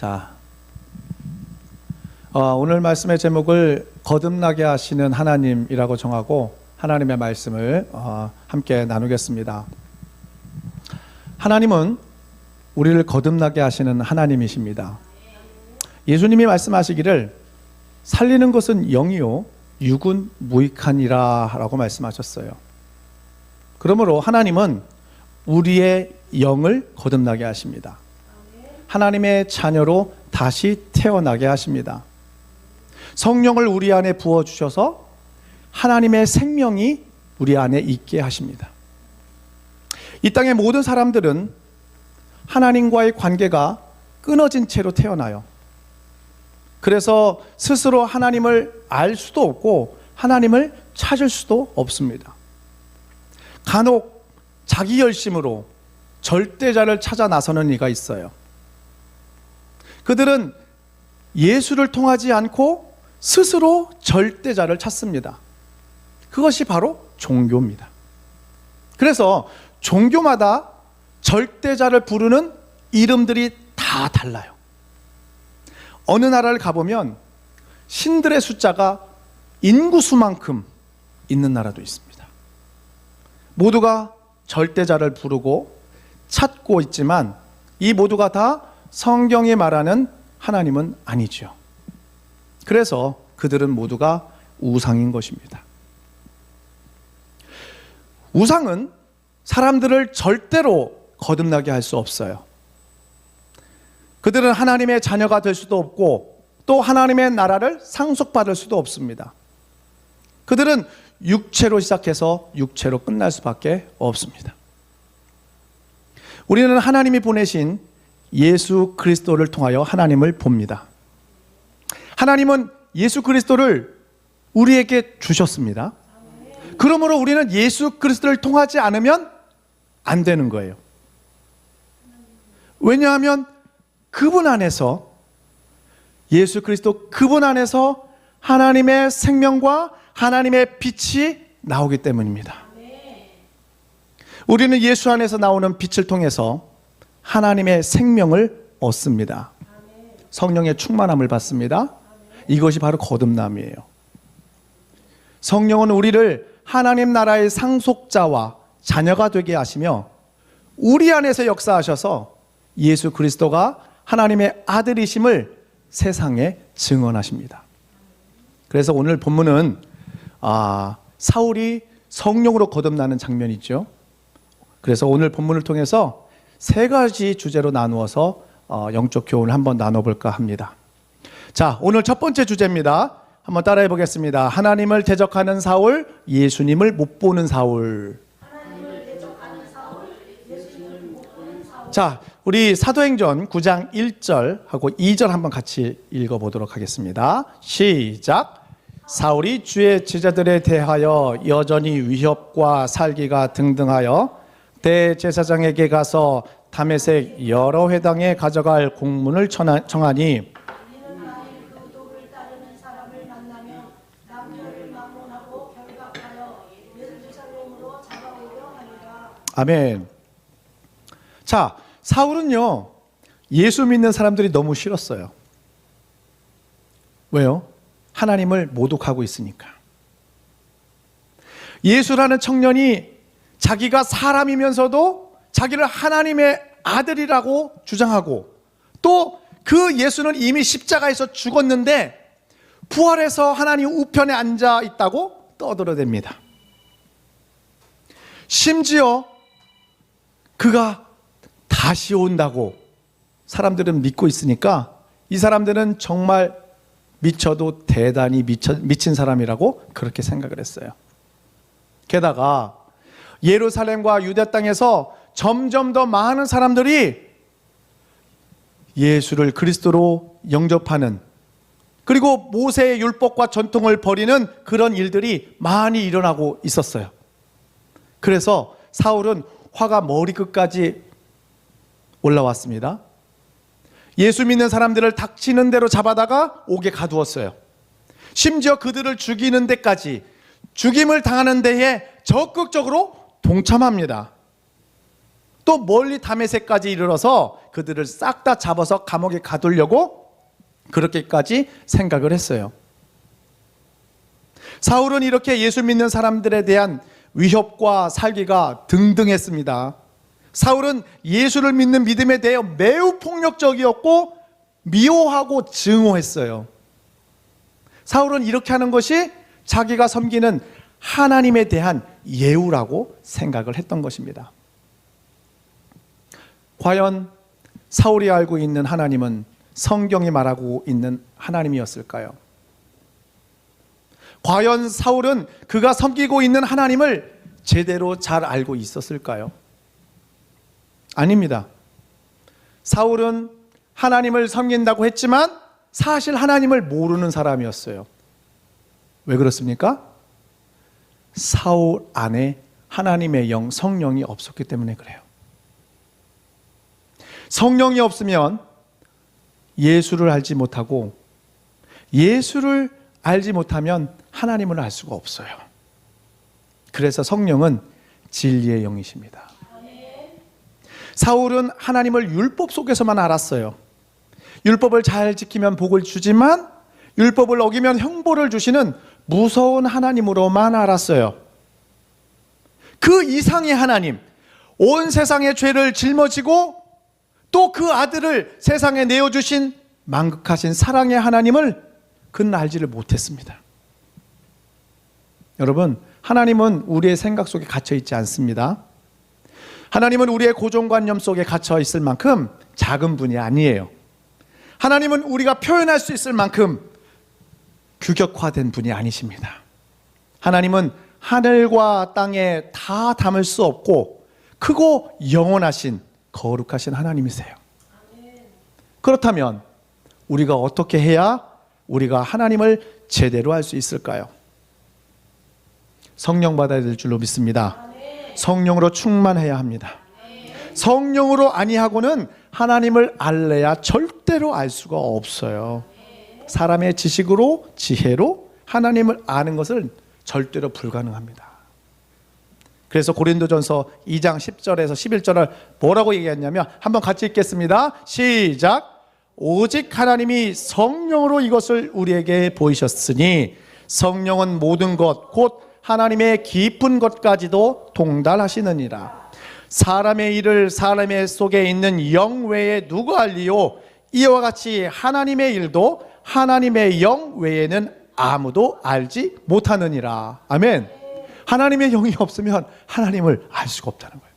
자, 오늘 말씀의 제목을 거듭나게 하시는 하나님이라고 정하고 하나님의 말씀을 함께 나누겠습니다. 하나님은 우리를 거듭나게 하시는 하나님이십니다. 예수님이 말씀하시기를 살리는 것은 영이요 육은 무익하니라 라고 말씀하셨어요. 그러므로 하나님은 우리의 영을 거듭나게 하십니다. 하나님의 자녀로 다시 태어나게 하십니다. 성령을 우리 안에 부어주셔서 하나님의 생명이 우리 안에 있게 하십니다. 이 땅의 모든 사람들은 하나님과의 관계가 끊어진 채로 태어나요. 그래서 스스로 하나님을 알 수도 없고 하나님을 찾을 수도 없습니다. 간혹 자기 열심으로 절대자를 찾아 나서는 이가 있어요. 그들은 예수를 통하지 않고 스스로 절대자를 찾습니다. 그것이 바로 종교입니다. 그래서 종교마다 절대자를 부르는 이름들이 다 달라요. 어느 나라를 가보면 신들의 숫자가 인구수만큼 있는 나라도 있습니다. 모두가 절대자를 부르고 찾고 있지만 이 모두가 다 성경이 말하는 하나님은 아니죠. 그래서 그들은 모두가 우상인 것입니다. 우상은 사람들을 절대로 거듭나게 할 수 없어요. 그들은 하나님의 자녀가 될 수도 없고 또 하나님의 나라를 상속받을 수도 없습니다. 그들은 육체로 시작해서 육체로 끝날 수밖에 없습니다. 우리는 하나님이 보내신 예수 그리스도를 통하여 하나님을 봅니다. 하나님은 예수 그리스도를 우리에게 주셨습니다. 그러므로 우리는 예수 그리스도를 통하지 않으면 안 되는 거예요. 왜냐하면 그분 안에서, 예수 그리스도 그분 안에서 하나님의 생명과 하나님의 빛이 나오기 때문입니다. 우리는 예수 안에서 나오는 빛을 통해서 하나님의 생명을 얻습니다. 성령의 충만함을 받습니다. 이것이 바로 거듭남이에요. 성령은 우리를 하나님 나라의 상속자와 자녀가 되게 하시며 우리 안에서 역사하셔서 예수 그리스도가 하나님의 아들이심을 세상에 증언하십니다. 그래서 오늘 본문은 사울이 성령으로 거듭나는 장면이죠. 그래서 오늘 본문을 통해서 세 가지 주제로 나누어서 영적 교훈을 한번 나눠볼까 합니다. 자, 오늘 첫 번째 주제입니다. 한번 따라해 보겠습니다. 하나님을 대적하는 사울, 예수님을 못 보는 사울. 자, 우리 사도행전 9장 1절하고 2절 한번 같이 읽어보도록 하겠습니다. 시작. 사울이 주의 제자들에 대하여 여전히 위협과 살기가 등등하여 대제사장에게 가서 다메섹 여러 회당에 가져갈 공문을 청하니 아멘. 자, 사울은요 예수 믿는 사람들이 너무 싫었어요. 왜요? 하나님을 모독하고 있으니까. 예수라는 청년이 자기가 사람이면서도 자기를 하나님의 아들이라고 주장하고 또 그 예수는 이미 십자가에서 죽었는데 부활해서 하나님 우편에 앉아 있다고 떠들어댑니다. 심지어 그가 다시 온다고 사람들은 믿고 있으니까 이 사람들은 정말 미쳐도 대단히 미친 사람이라고 그렇게 생각을 했어요. 게다가 예루살렘과 유대 땅에서 점점 더 많은 사람들이 예수를 그리스도로 영접하는, 그리고 모세의 율법과 전통을 버리는 그런 일들이 많이 일어나고 있었어요. 그래서 사울은 화가 머리끝까지 올라왔습니다. 예수 믿는 사람들을 닥치는 대로 잡아다가 옥에 가두었어요. 심지어 그들을 죽이는 데까지, 죽임을 당하는 데에 적극적으로 동참합니다. 또 멀리 다메섹까지 이르러서 그들을 싹 다 잡아서 감옥에 가두려고 그렇게까지 생각을 했어요. 사울은 이렇게 예수 믿는 사람들에 대한 위협과 살기가 등등했습니다. 사울은 예수를 믿는 믿음에 대해 매우 폭력적이었고 미워하고 증오했어요. 사울은 이렇게 하는 것이 자기가 섬기는 하나님에 대한 예우라고 생각을 했던 것입니다. 과연 사울이 알고 있는 하나님은 성경이 말하고 있는 하나님이었을까요? 과연 사울은 그가 섬기고 있는 하나님을 제대로 잘 알고 있었을까요? 아닙니다. 사울은 하나님을 섬긴다고 했지만 사실 하나님을 모르는 사람이었어요. 왜 그렇습니까? 사울 안에 하나님의 영, 성령이 없었기 때문에 그래요. 성령이 없으면 예수를 알지 못하고 예수를 알지 못하면 하나님을 알 수가 없어요. 그래서 성령은 진리의 영이십니다. 사울은 하나님을 율법 속에서만 알았어요. 율법을 잘 지키면 복을 주지만 율법을 어기면 형벌을 주시는 무서운 하나님으로만 알았어요. 그 이상의 하나님, 온 세상의 죄를 짊어지고 또 그 아들을 세상에 내어주신 만극하신 사랑의 하나님을 그는 알지를 못했습니다. 여러분, 하나님은 우리의 생각 속에 갇혀 있지 않습니다. 하나님은 우리의 고정관념 속에 갇혀 있을 만큼 작은 분이 아니에요. 하나님은 우리가 표현할 수 있을 만큼 규격화된 분이 아니십니다. 하나님은 하늘과 땅에 다 담을 수 없고 크고 영원하신 거룩하신 하나님이세요. 그렇다면 우리가 어떻게 해야 우리가 하나님을 제대로 알 수 있을까요? 성령 받아야 될 줄로 믿습니다. 성령으로 충만해야 합니다. 성령으로 아니하고는 하나님을 알래야 절대로 알 수가 없어요. 사람의 지식으로, 지혜로 하나님을 아는 것은 절대로 불가능합니다. 그래서 고린도전서 2장 10절에서 11절을 뭐라고 얘기했냐면, 한번 같이 읽겠습니다. 시작. 오직 하나님이 성령으로 이것을 우리에게 보이셨으니 성령은 모든 것 곧 하나님의 깊은 것까지도 통달하시느니라. 사람의 일을 사람의 속에 있는 영 외에 누가 알리요? 이와 같이 하나님의 일도 하나님의 영 외에는 아무도 알지 못하느니라. 아멘. 하나님의 영이 없으면 하나님을 알 수가 없다는 거예요.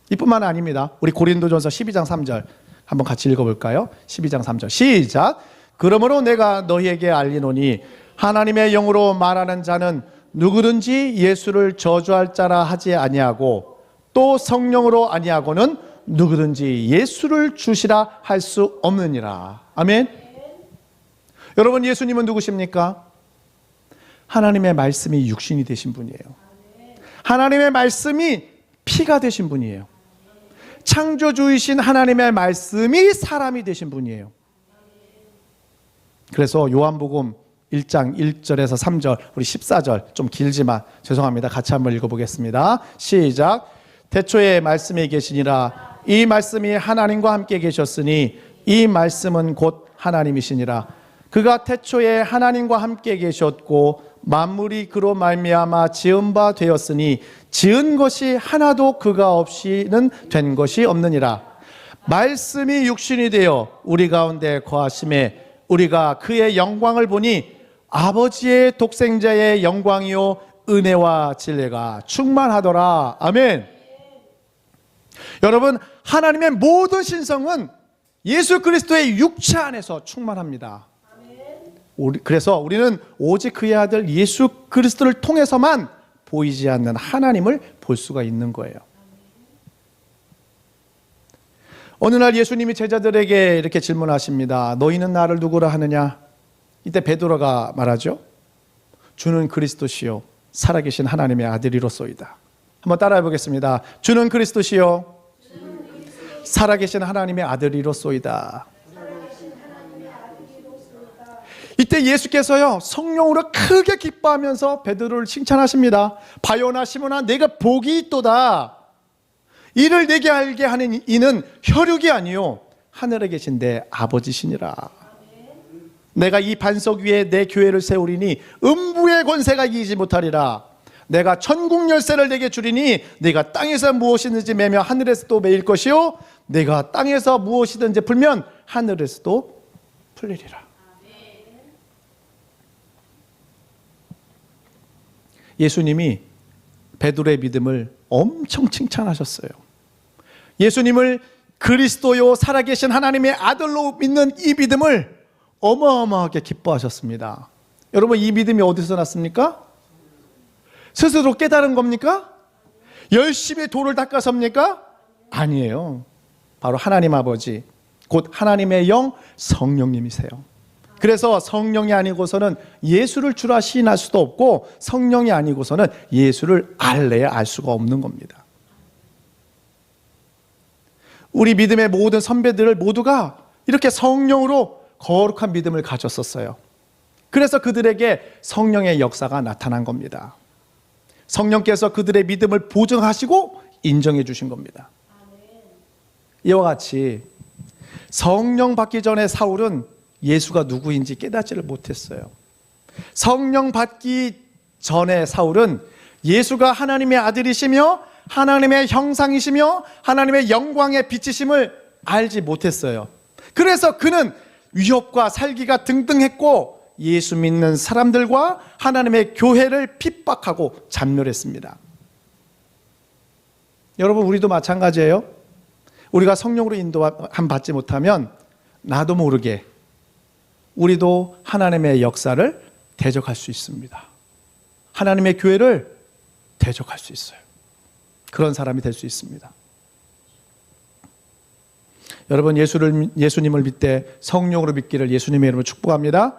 이뿐만 아닙니다. 우리 고린도전서 12장 3절 한번 같이 읽어볼까요? 12장 3절 시작. 그러므로 내가 너희에게 알리노니 하나님의 영으로 말하는 자는 누구든지 예수를 저주할 자라 하지 아니하고 또 성령으로 아니하고는 누구든지 예수를 주시라 할 수 없느니라. 아멘. 여러분, 예수님은 누구십니까? 하나님의 말씀이 육신이 되신 분이에요. 하나님의 말씀이 피가 되신 분이에요. 창조주이신 하나님의 말씀이 사람이 되신 분이에요. 그래서 요한복음 1장 1절에서 3절, 우리 14절 좀 길지만 죄송합니다. 같이 한번 읽어보겠습니다. 시작. 태초에 말씀이 계시니라. 이 말씀이 하나님과 함께 계셨으니 이 말씀은 곧 하나님이시니라. 그가 태초에 하나님과 함께 계셨고 만물이 그로 말미암아 지은 바 되었으니 지은 것이 하나도 그가 없이는 된 것이 없느니라. 말씀이 육신이 되어 우리 가운데 거하심에 우리가 그의 영광을 보니 아버지의 독생자의 영광이요 은혜와 진리가 충만하더라. 아멘. 여러분, 하나님의 모든 신성은 예수 그리스도의 육체 안에서 충만합니다. 그래서 우리는 오직 그의 아들 예수 그리스도를 통해서만 보이지 않는 하나님을 볼 수가 있는 거예요. 어느 날 예수님이 제자들에게 이렇게 질문하십니다. 너희는 나를 누구라 하느냐? 이때 베드로가 말하죠. 주는 그리스도시요 살아계신 하나님의 아들이로소이다. 한번 따라해 보겠습니다. 주는 그리스도시요 살아계신 하나님의 아들이로소이다. 이때 예수께서요 성령으로 크게 기뻐하면서 베드로를 칭찬하십니다. 바요나 시몬아, 내가 복이 있도다. 이를 내게 알게 하는 이는 혈육이 아니요 하늘에 계신 내 아버지시니라. 내가 이 반석 위에 내 교회를 세우리니 음부의 권세가 이기지 못하리라. 내가 천국 열쇠를 내게 주리니 네가 땅에서 무엇이든지 매며 하늘에서도 매일 것이요 내가 땅에서 무엇이든지 풀면 하늘에서도 풀리리라. 예수님이 베드로의 믿음을 엄청 칭찬하셨어요. 예수님을 그리스도요 살아계신 하나님의 아들로 믿는 이 믿음을 어마어마하게 기뻐하셨습니다. 여러분, 이 믿음이 어디서 났습니까? 스스로 깨달은 겁니까? 열심히 돌을 닦아섭니까? 아니에요. 바로 하나님 아버지, 곧 하나님의 영 성령님이세요. 그래서 성령이 아니고서는 예수를 주라 시인할 수도 없고, 성령이 아니고서는 예수를 알래야 알 수가 없는 겁니다. 우리 믿음의 모든 선배들 모두가 이렇게 성령으로 거룩한 믿음을 가졌었어요. 그래서 그들에게 성령의 역사가 나타난 겁니다. 성령께서 그들의 믿음을 보증하시고 인정해 주신 겁니다. 이와 같이 성령 받기 전에 사울은 예수가 누구인지 깨닫지를 못했어요. 성령 받기 전에 사울은 예수가 하나님의 아들이시며 하나님의 형상이시며 하나님의 영광의 빛이심을 알지 못했어요. 그래서 그는 위협과 살기가 등등했고 예수 믿는 사람들과 하나님의 교회를 핍박하고 잔멸했습니다. 여러분, 우리도 마찬가지예요. 우리가 성령으로 인도함 받지 못하면 나도 모르게 우리도 하나님의 역사를 대적할 수 있습니다. 하나님의 교회를 대적할 수 있어요. 그런 사람이 될 수 있습니다. 여러분, 예수님을 믿되 성령으로 믿기를 예수님의 이름으로 축복합니다.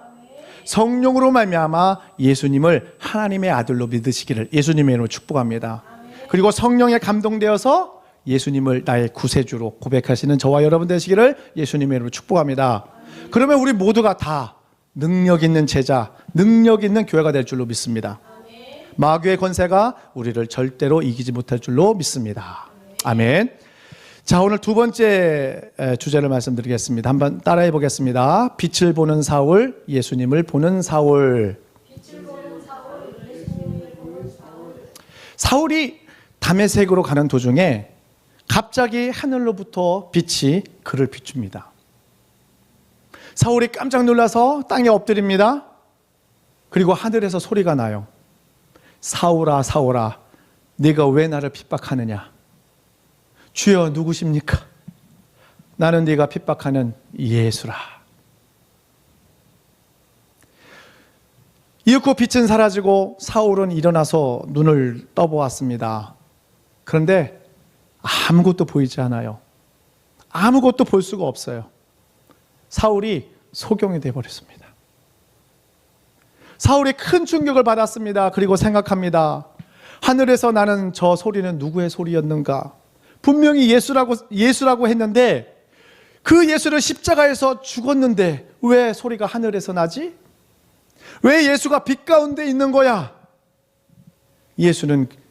성령으로 말미암아 예수님을 하나님의 아들로 믿으시기를 예수님의 이름으로 축복합니다. 그리고 성령에 감동되어서 예수님을 나의 구세주로 고백하시는 저와 여러분 되시기를 예수님의 이름으로 축복합니다. 그러면 우리 모두가 다 능력 있는 제자, 능력 있는 교회가 될 줄로 믿습니다. 마귀의 권세가 우리를 절대로 이기지 못할 줄로 믿습니다. 아멘. 자, 오늘 두 번째 주제를 말씀드리겠습니다. 한번 따라해 보겠습니다. 빛을 보는 사울, 예수님을 보는 사울. 사울이 다메섹으로 가는 도중에 갑자기 하늘로부터 빛이 그를 비춥니다. 사울이 깜짝 놀라서 땅에 엎드립니다. 그리고 하늘에서 소리가 나요. 사울아, 사울아, 네가 왜 나를 핍박하느냐? 주여, 누구십니까? 나는 네가 핍박하는 예수라. 이윽고 빛은 사라지고 사울은 일어나서 눈을 떠보았습니다. 그런데 아무것도 보이지 않아요. 아무것도 볼 수가 없어요. 사울이 소경이 되어버렸습니다. 사울이 큰 충격을 받았습니다. 그리고 생각합니다. 하늘에서 나는 저 소리는 누구의 소리였는가? 분명히 예수라고 했는데 그 예수를 십자가에서 죽었는데 왜 소리가 하늘에서 나지? 왜 예수가 빛 가운데 있는 거야?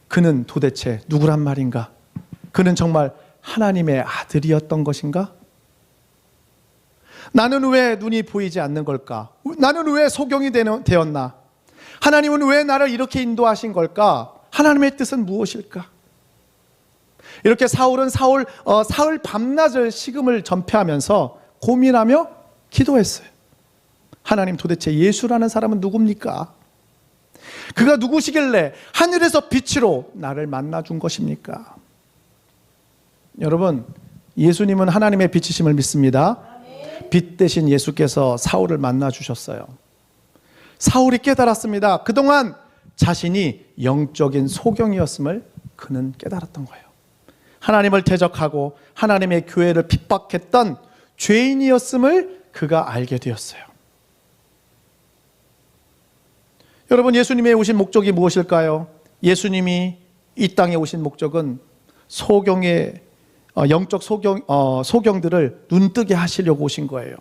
그는 도대체 누구란 말인가? 그는 정말 하나님의 아들이었던 것인가? 나는 왜 눈이 보이지 않는 걸까? 나는 왜 소경이 되었나? 하나님은 왜 나를 이렇게 인도하신 걸까? 하나님의 뜻은 무엇일까? 이렇게 사울은 사흘 밤낮을 식음을 전폐하면서 고민하며 기도했어요. 하나님, 도대체 예수라는 사람은 누굽니까? 그가 누구시길래 하늘에서 빛으로 나를 만나준 것입니까? 여러분, 예수님은 하나님의 빛이심을 믿습니다. 빛 대신 예수께서 사울을 만나주셨어요. 사울이 깨달았습니다. 그동안 자신이 영적인 소경이었음을 그는 깨달았던 거예요. 하나님을 대적하고 하나님의 교회를 핍박했던 죄인이었음을 그가 알게 되었어요. 여러분, 예수님의 오신 목적이 무엇일까요? 예수님이 이 땅에 오신 목적은 소경의 영적 소경들을 눈뜨게 하시려고 오신 거예요.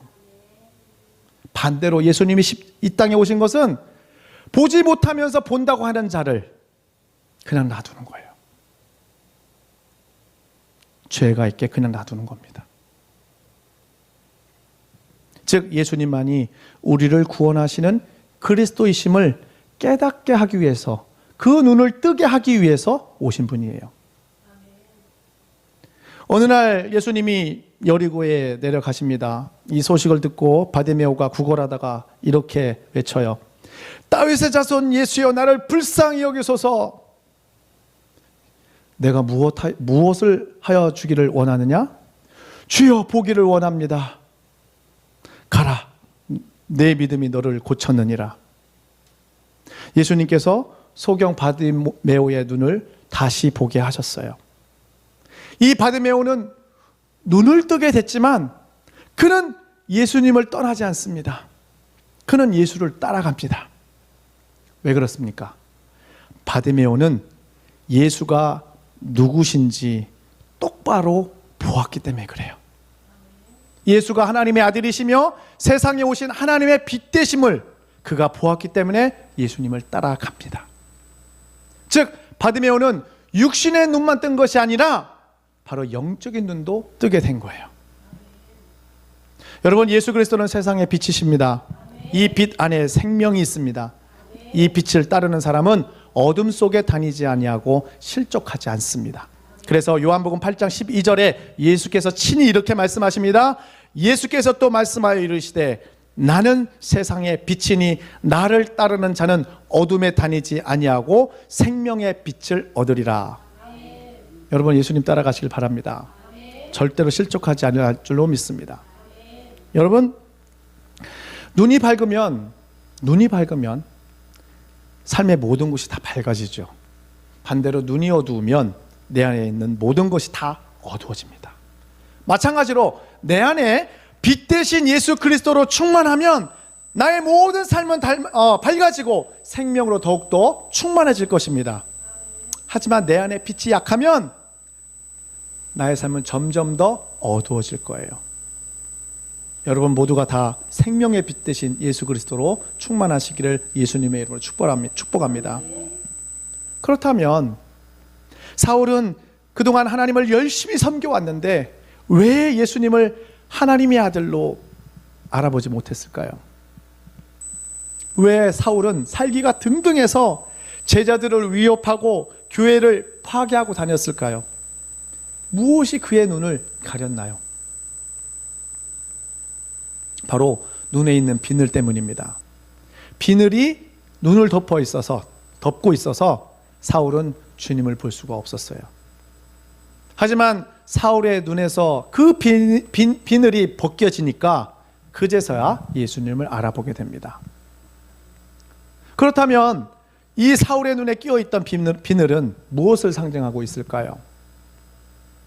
반대로 예수님이 이 땅에 오신 것은 보지 못하면서 본다고 하는 자를 그냥 놔두는 거예요. 죄가 있게 그냥 놔두는 겁니다. 즉 예수님만이 우리를 구원하시는 그리스도이심을 깨닫게 하기 위해서, 그 눈을 뜨게 하기 위해서 오신 분이에요. 어느 날 예수님이 여리고에 내려가십니다. 이 소식을 듣고 바디메오가 구걸하다가 이렇게 외쳐요. 다윗의 자손 예수여, 나를 불쌍히 여기소서. 내가 무엇을 하여 주기를 원하느냐? 주여, 보기를 원합니다. 가라, 내 믿음이 너를 고쳤느니라. 예수님께서 소경 바디메오의 눈을 다시 보게 하셨어요. 이 바디메오는 눈을 뜨게 됐지만 그는 예수님을 떠나지 않습니다. 그는 예수를 따라갑니다. 왜 그렇습니까? 바디메오는 예수가 누구신지 똑바로 보았기 때문에 그래요. 예수가 하나님의 아들이시며 세상에 오신 하나님의 빛 되심을 그가 보았기 때문에 예수님을 따라갑니다. 즉 바디메오는 육신의 눈만 뜬 것이 아니라 바로 영적인 눈도 뜨게 된 거예요. 여러분, 예수 그리스도는 세상의 빛이십니다. 이 빛 안에 생명이 있습니다. 이 빛을 따르는 사람은 어둠 속에 다니지 아니하고 실족하지 않습니다. 그래서 요한복음 8장 12절에 예수께서 친히 이렇게 말씀하십니다. 예수께서 또 말씀하여 이르시되 나는 세상의 빛이니 나를 따르는 자는 어둠에 다니지 아니하고 생명의 빛을 얻으리라. 여러분, 예수님 따라가시길 바랍니다. 절대로 실족하지 않을 줄로 믿습니다. 여러분, 눈이 밝으면 삶의 모든 것이 다 밝아지죠. 반대로 눈이 어두우면 내 안에 있는 모든 것이 다 어두워집니다. 마찬가지로 내 안에 빛 대신 예수 그리스도로 충만하면 나의 모든 삶은 밝아지고 생명으로 더욱더 충만해질 것입니다. 하지만 내 안에 빛이 약하면 나의 삶은 점점 더 어두워질 거예요. 여러분 모두가 다 생명의 빛 대신 예수 그리스도로 충만하시기를 예수님의 이름으로 축복합니다. 그렇다면 사울은 그동안 하나님을 열심히 섬겨왔는데 왜 예수님을 하나님의 아들로 알아보지 못했을까요? 왜 사울은 살기가 등등해서 제자들을 위협하고 교회를 파괴하고 다녔을까요? 무엇이 그의 눈을 가렸나요? 바로 눈에 있는 비늘 때문입니다. 비늘이 눈을 덮고 있어서 사울은 주님을 볼 수가 없었어요. 하지만 사울의 눈에서 그 비늘이 벗겨지니까 그제서야 예수님을 알아보게 됩니다. 그렇다면 이 사울의 눈에 끼어있던 비늘은 무엇을 상징하고 있을까요?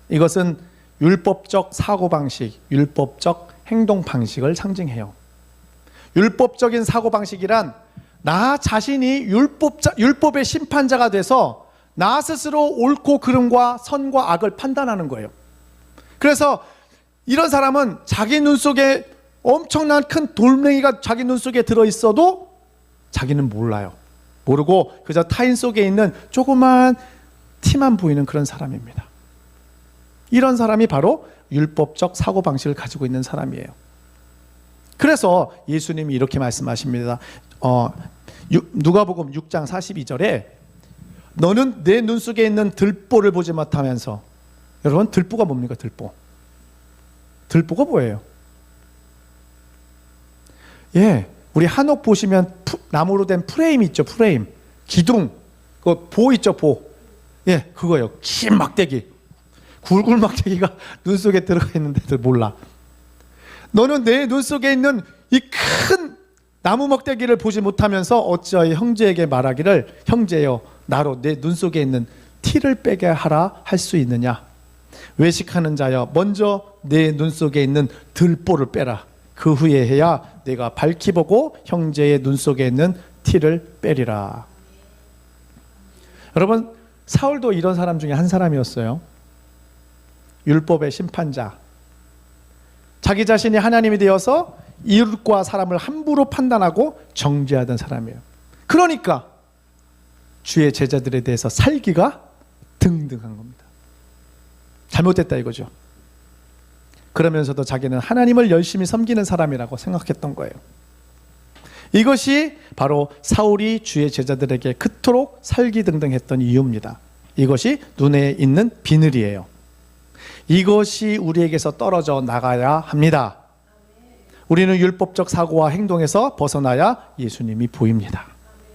이것은 율법적 사고방식, 율법적 행동방식을 상징해요. 율법적인 사고방식이란 나 자신이 율법의 심판자가 돼서 나 스스로 옳고 그름과 선과 악을 판단하는 거예요. 그래서 이런 사람은 자기 눈 속에 엄청난 큰 돌멩이가 자기 눈 속에 들어있어도 자기는 몰라요. 모르고 그저 타인 속에 있는 조그만 티만 보이는 그런 사람입니다. 이런 사람이 바로 율법적 사고방식을 가지고 있는 사람이에요. 그래서 예수님이 이렇게 말씀하십니다. 누가복음 6장 42절에 너는 내 눈 속에 있는 들보를 보지 못하면서, 여러분 들보가 뭡니까? 들보가 뭐예요? 우리 한옥 보시면 나무로 된 프레임 있죠. 프레임, 기둥, 그 보 있죠. 보. 그거예요. 긴 막대기, 굵은 막대기가 눈 속에 들어가 있는데도 몰라. 너는 내 눈 속에 있는 이 큰 나무 막대기를 보지 못하면서 어찌하여 형제에게 말하기를 형제여 나로 내 눈 속에 있는 티를 빼게 하라 할 수 있느냐? 외식하는 자여 먼저 내 눈 속에 있는 들보를 빼라. 그 후에 해야 내가 밝히 보고 형제의 눈 속에 있는 티를 빼리라. 여러분, 사울도 이런 사람 중에 한 사람이었어요. 율법의 심판자, 자기 자신이 하나님이 되어서 이웃과 사람을 함부로 판단하고 정죄하던 사람이에요. 그러니까 주의 제자들에 대해서 살기가 등등한 겁니다. 잘못됐다 이거죠. 그러면서도 자기는 하나님을 열심히 섬기는 사람이라고 생각했던 거예요. 이것이 바로 사울이 주의 제자들에게 그토록 살기등등했던 이유입니다. 이것이 눈에 있는 비늘이에요. 이것이 우리에게서 떨어져 나가야 합니다. 우리는 율법적 사고와 행동에서 벗어나야 예수님이 보입니다.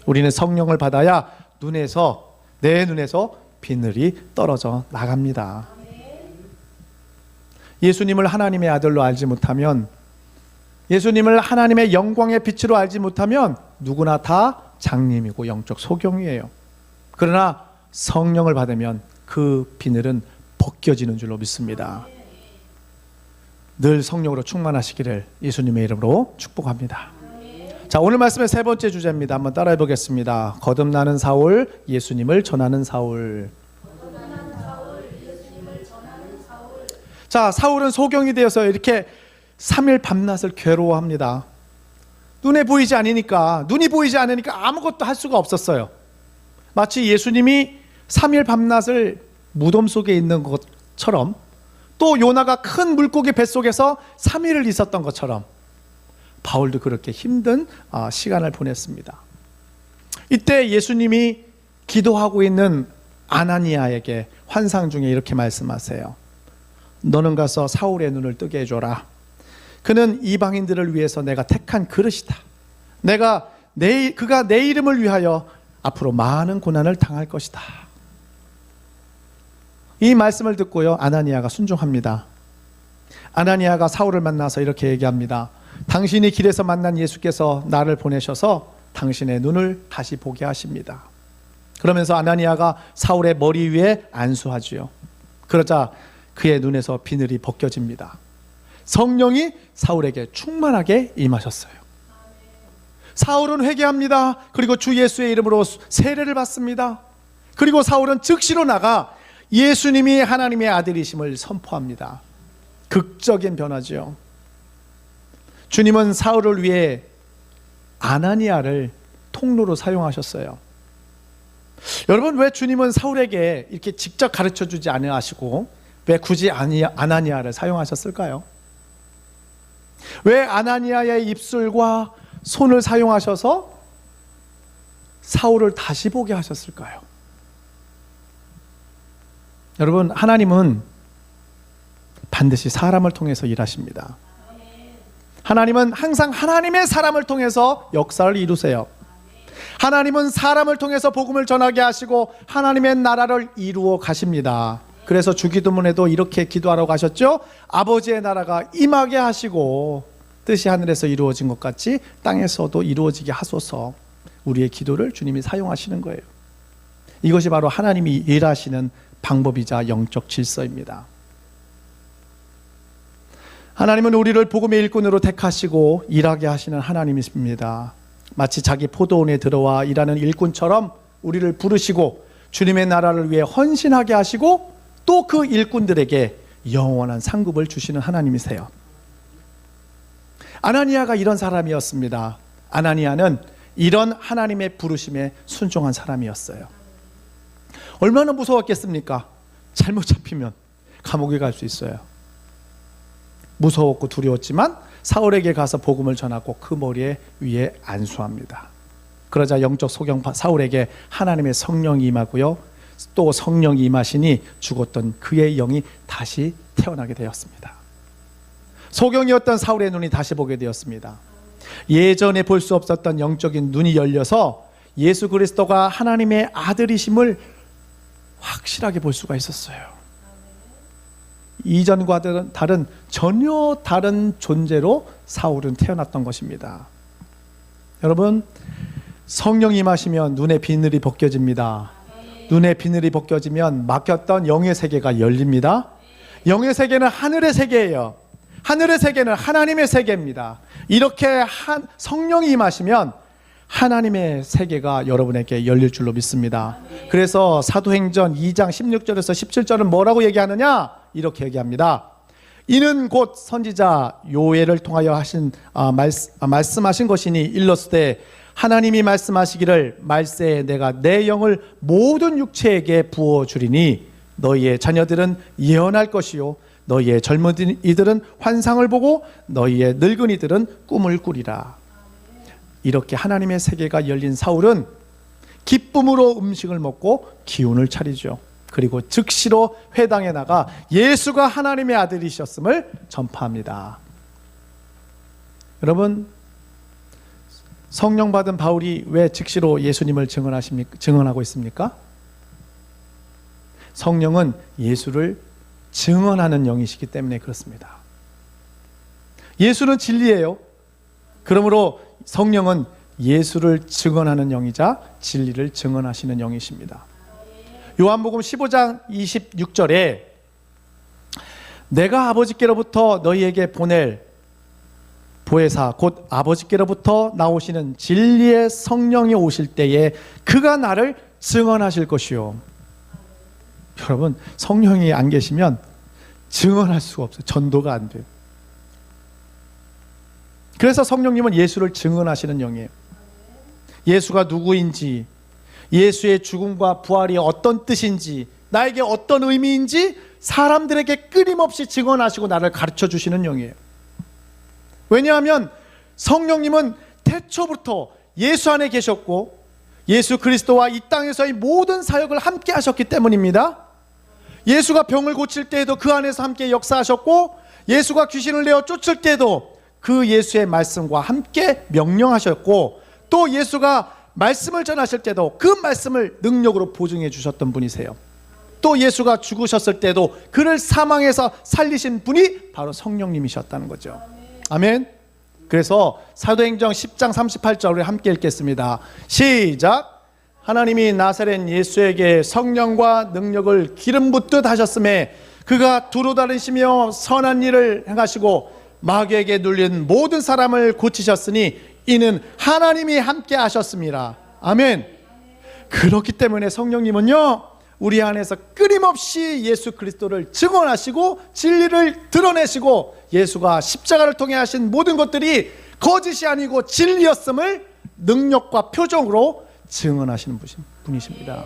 우리는 성령을 받아야 내 눈에서 비늘이 떨어져 나갑니다. 예수님을 하나님의 아들로 알지 못하면, 예수님을 하나님의 영광의 빛으로 알지 못하면 누구나 다 장님이고 영적 소경이에요. 그러나 성령을 받으면 그 비늘은 벗겨지는 줄로 믿습니다. 늘 성령으로 충만하시기를 예수님의 이름으로 축복합니다. 자, 오늘 말씀의 세 번째 주제입니다. 한번 따라해 보겠습니다. 거듭나는 사울, 예수님을 전하는 사울. 자, 사울은 소경이 되어서 이렇게 3일 밤낮을 괴로워합니다. 눈이 보이지 않으니까 아무것도 할 수가 없었어요. 마치 예수님이 3일 밤낮을 무덤 속에 있는 것처럼, 또 요나가 큰 물고기 뱃속에서 3일을 있었던 것처럼 바울도 그렇게 힘든 시간을 보냈습니다. 이때 예수님이 기도하고 있는 아나니아에게 환상 중에 이렇게 말씀하세요. 너는 가서 사울의 눈을 뜨게 해줘라. 그는 이방인들을 위해서 내가 택한 그릇이다. 그가 내 이름을 위하여 앞으로 많은 고난을 당할 것이다. 이 말씀을 듣고요, 아나니아가 순종합니다. 아나니아가 사울을 만나서 이렇게 얘기합니다. 당신이 길에서 만난 예수께서 나를 보내셔서 당신의 눈을 다시 보게 하십니다. 그러면서 아나니아가 사울의 머리 위에 안수하지요. 그러자 그의 눈에서 비늘이 벗겨집니다. 성령이 사울에게 충만하게 임하셨어요. 사울은 회개합니다. 그리고 주 예수의 이름으로 세례를 받습니다. 그리고 사울은 즉시로 나가 예수님이 하나님의 아들이심을 선포합니다. 극적인 변화죠. 주님은 사울을 위해 아나니아를 통로로 사용하셨어요. 여러분, 왜 주님은 사울에게 이렇게 직접 가르쳐 주지 않으시고 왜 굳이 아나니아를 사용하셨을까요? 왜 아나니아의 입술과 손을 사용하셔서 사울을 다시 보게 하셨을까요? 여러분, 하나님은 반드시 사람을 통해서 일하십니다. 하나님은 항상 하나님의 사람을 통해서 역사를 이루세요. 하나님은 사람을 통해서 복음을 전하게 하시고 하나님의 나라를 이루어 가십니다. 그래서 주기도문에도 이렇게 기도하라고 하셨죠. 아버지의 나라가 임하게 하시고 뜻이 하늘에서 이루어진 것 같이 땅에서도 이루어지게 하소서. 우리의 기도를 주님이 사용하시는 거예요. 이것이 바로 하나님이 일하시는 방법이자 영적 질서입니다. 하나님은 우리를 복음의 일꾼으로 택하시고 일하게 하시는 하나님이십니다. 마치 자기 포도원에 들어와 일하는 일꾼처럼 우리를 부르시고 주님의 나라를 위해 헌신하게 하시고 또 그 일꾼들에게 영원한 상급을 주시는 하나님이세요. 아나니아가 이런 사람이었습니다. 아나니아는 이런 하나님의 부르심에 순종한 사람이었어요. 얼마나 무서웠겠습니까? 잘못 잡히면 감옥에 갈 수 있어요. 무서웠고 두려웠지만 사울에게 가서 복음을 전하고 그 머리 위에 안수합니다. 그러자 영적 소경 사울에게 하나님의 성령이 임하고요, 또 성령이 임하시니 죽었던 그의 영이 다시 태어나게 되었습니다. 소경이었던 사울의 눈이 다시 보게 되었습니다. 예전에 볼 수 없었던 영적인 눈이 열려서 예수 그리스도가 하나님의 아들이심을 확실하게 볼 수가 있었어요. 이전과 다른 전혀 다른 존재로 사울은 태어났던 것입니다. 여러분, 성령이 임하시면 눈의 비늘이 벗겨집니다. 눈의 비늘이 벗겨지면 막혔던 영의 세계가 열립니다. 영의 세계는 하늘의 세계예요. 하늘의 세계는 하나님의 세계입니다. 이렇게 성령이 임하시면 하나님의 세계가 여러분에게 열릴 줄로 믿습니다. 그래서 사도행전 2장 16절에서 17절은 뭐라고 얘기하느냐? 이렇게 얘기합니다. 이는 곧 선지자 요엘을 통하여 말씀하신 것이니 일렀으되 하나님이 말씀하시기를 말세에 내가 내 영을 모든 육체에게 부어주리니 너희의 자녀들은 예언할 것이요 너희의 젊은이들은 환상을 보고 너희의 늙은이들은 꿈을 꾸리라. 이렇게 하나님의 세계가 열린 사울은 기쁨으로 음식을 먹고 기운을 차리죠. 그리고 즉시로 회당에 나가 예수가 하나님의 아들이셨음을 전파합니다. 여러분, 성령 받은 바울이 왜 즉시로 예수님을 증언하고 있습니까? 성령은 예수를 증언하는 영이시기 때문에 그렇습니다. 예수는 진리예요. 그러므로 성령은 예수를 증언하는 영이자 진리를 증언하시는 영이십니다. 요한복음 15장 26절에 내가 아버지께로부터 너희에게 보낼 보혜사 곧 아버지께로부터 나오시는 진리의 성령이 오실 때에 그가 나를 증언하실 것이요. 여러분, 성령이 안 계시면 증언할 수가 없어요. 전도가 안 돼요. 그래서 성령님은 예수를 증언하시는 영이에요. 예수가 누구인지, 예수의 죽음과 부활이 어떤 뜻인지, 나에게 어떤 의미인지 사람들에게 끊임없이 증언하시고 나를 가르쳐 주시는 영이에요. 왜냐하면 성령님은 태초부터 예수 안에 계셨고 예수 그리스도와 이 땅에서의 모든 사역을 함께 하셨기 때문입니다. 예수가 병을 고칠 때에도 그 안에서 함께 역사하셨고 예수가 귀신을 내어 쫓을 때에도 그 예수의 말씀과 함께 명령하셨고 또 예수가 말씀을 전하실 때도 그 말씀을 능력으로 보증해 주셨던 분이세요. 또 예수가 죽으셨을 때도 그를 사망에서 살리신 분이 바로 성령님이셨다는 거죠. 아멘. 그래서 사도행전 10장 38절을 함께 읽겠습니다. 시작. 하나님이 나사렛 예수에게 성령과 능력을 기름 붓듯 하셨음에 그가 두루 다니시며 선한 일을 행하시고 마귀에게 눌린 모든 사람을 고치셨으니 이는 하나님이 함께 하셨습니다. 아멘. 그렇기 때문에 성령님은요 우리 안에서 끊임없이 예수 그리스도를 증언하시고 진리를 드러내시고 예수가 십자가를 통해 하신 모든 것들이 거짓이 아니고 진리였음을 능력과 표정으로 증언하시는 분이십니다.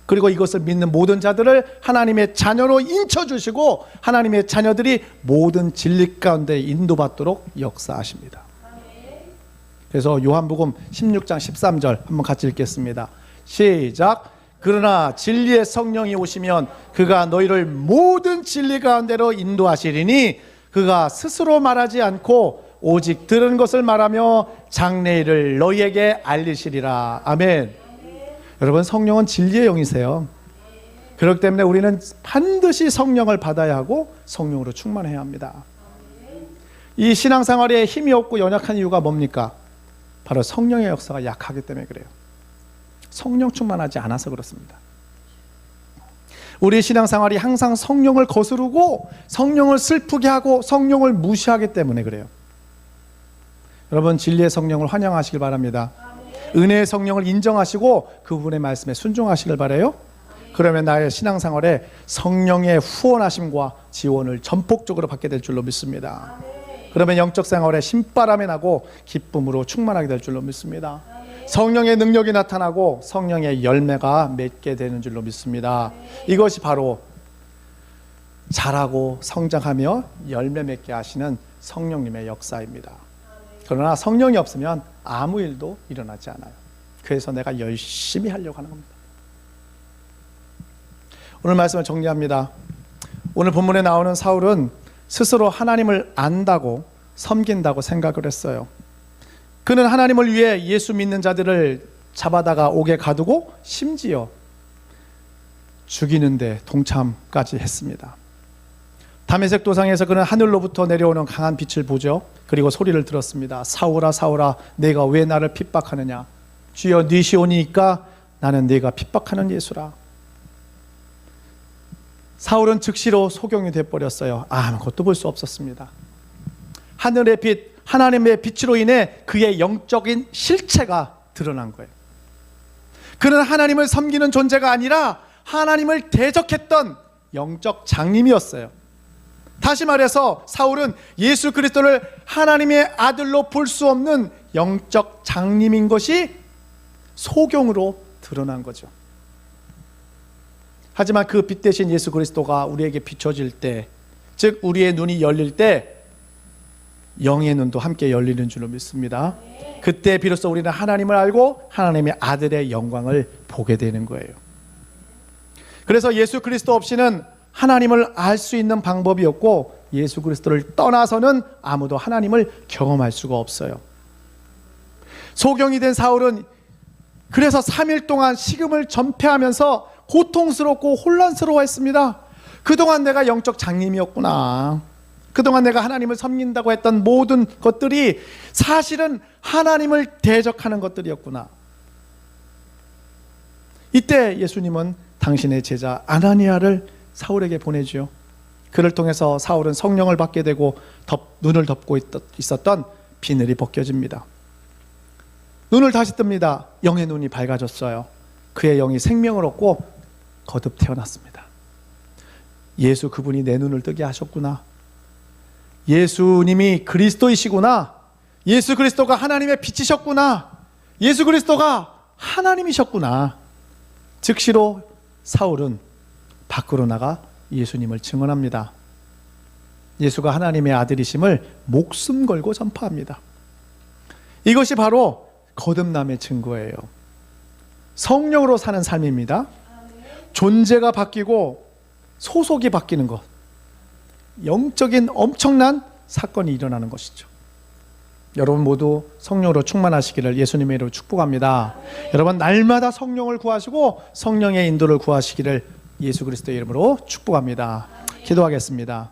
그리고 이것을 믿는 모든 자들을 하나님의 자녀로 인쳐주시고 하나님의 자녀들이 모든 진리 가운데 인도받도록 역사하십니다. 그래서 요한복음 16장 13절 한번 같이 읽겠습니다. 시작. 그러나 진리의 성령이 오시면 그가 너희를 모든 진리 가운데로 인도하시리니 그가 스스로 말하지 않고 오직 들은 것을 말하며 장래일을 너희에게 알리시리라. 아멘. 여러분, 성령은 진리의 영이세요. 그렇기 때문에 우리는 반드시 성령을 받아야 하고 성령으로 충만해야 합니다. 이 신앙생활에 힘이 없고 연약한 이유가 뭡니까? 바로 성령의 역사가 약하기 때문에 그래요. 성령 충만하지 않아서 그렇습니다. 우리 신앙생활이 항상 성령을 거스르고 성령을 슬프게 하고 성령을 무시하기 때문에 그래요. 여러분, 진리의 성령을 환영하시길 바랍니다. 은혜의 성령을 인정하시고 그분의 말씀에 순종하시길 바라요. 그러면 나의 신앙생활에 성령의 후원하심과 지원을 전폭적으로 받게 될 줄로 믿습니다. 그러면 영적 생활에 신바람이 나고 기쁨으로 충만하게 될 줄로 믿습니다. 성령의 능력이 나타나고 성령의 열매가 맺게 되는 줄로 믿습니다. 이것이 바로 자라고 성장하며 열매 맺게 하시는 성령님의 역사입니다. 그러나 성령이 없으면 아무 일도 일어나지 않아요. 그래서 내가 열심히 하려고 하는 겁니다. 오늘 말씀을 정리합니다. 오늘 본문에 나오는 사울은 스스로 하나님을 안다고 섬긴다고 생각을 했어요. 그는 하나님을 위해 예수 믿는 자들을 잡아다가 옥에 가두고 심지어 죽이는데 동참까지 했습니다. 다메섹 도상에서 그는 하늘로부터 내려오는 강한 빛을 보죠. 그리고 소리를 들었습니다. 사울아 사울아 내가 왜 나를 핍박하느냐. 주여 네 시오니까 나는 네가 핍박하는 예수라. 사울은 즉시로 소경이 되어버렸어요. 아무것도 볼 수 없었습니다. 하늘의 빛, 하나님의 빛으로 인해 그의 영적인 실체가 드러난 거예요. 그는 하나님을 섬기는 존재가 아니라 하나님을 대적했던 영적 장님이었어요. 다시 말해서 사울은 예수 그리스도를 하나님의 아들로 볼 수 없는 영적 장님인 것이 소경으로 드러난 거죠. 하지만 그 빛 대신 예수 그리스도가 우리에게 비춰질 때, 즉 우리의 눈이 열릴 때 영의 눈도 함께 열리는 줄로 믿습니다. 그때 비로소 우리는 하나님을 알고 하나님의 아들의 영광을 보게 되는 거예요. 그래서 예수 그리스도 없이는 하나님을 알 수 있는 방법이 없고, 예수 그리스도를 떠나서는 아무도 하나님을 경험할 수가 없어요. 소경이 된 사울은 그래서 3일 동안 식음을 전폐하면서 고통스럽고 혼란스러워했습니다. 그동안 내가 영적 장님이었구나. 그동안 내가 하나님을 섬긴다고 했던 모든 것들이 사실은 하나님을 대적하는 것들이었구나. 이때 예수님은 당신의 제자 아나니아를 사울에게 보내죠. 그를 통해서 사울은 성령을 받게 되고 눈을 덮고 있었던 비늘이 벗겨집니다. 눈을 다시 뜹니다. 영의 눈이 밝아졌어요. 그의 영이 생명을 얻고 거듭 태어났습니다. 예수 그분이 내 눈을 뜨게 하셨구나. 예수님이 그리스도이시구나. 예수 그리스도가 하나님의 빛이셨구나. 예수 그리스도가 하나님이셨구나. 즉시로 사울은 밖으로 나가 예수님을 증언합니다. 예수가 하나님의 아들이심을 목숨 걸고 전파합니다. 이것이 바로 거듭남의 증거예요. 성령으로 사는 삶입니다. 존재가 바뀌고 소속이 바뀌는 것, 영적인 엄청난 사건이 일어나는 것이죠. 여러분 모두 성령으로 충만하시기를 예수님의 이름으로 축복합니다. 여러분 날마다 성령을 구하시고 성령의 인도를 구하시기를 예수 그리스도의 이름으로 축복합니다. 기도하겠습니다.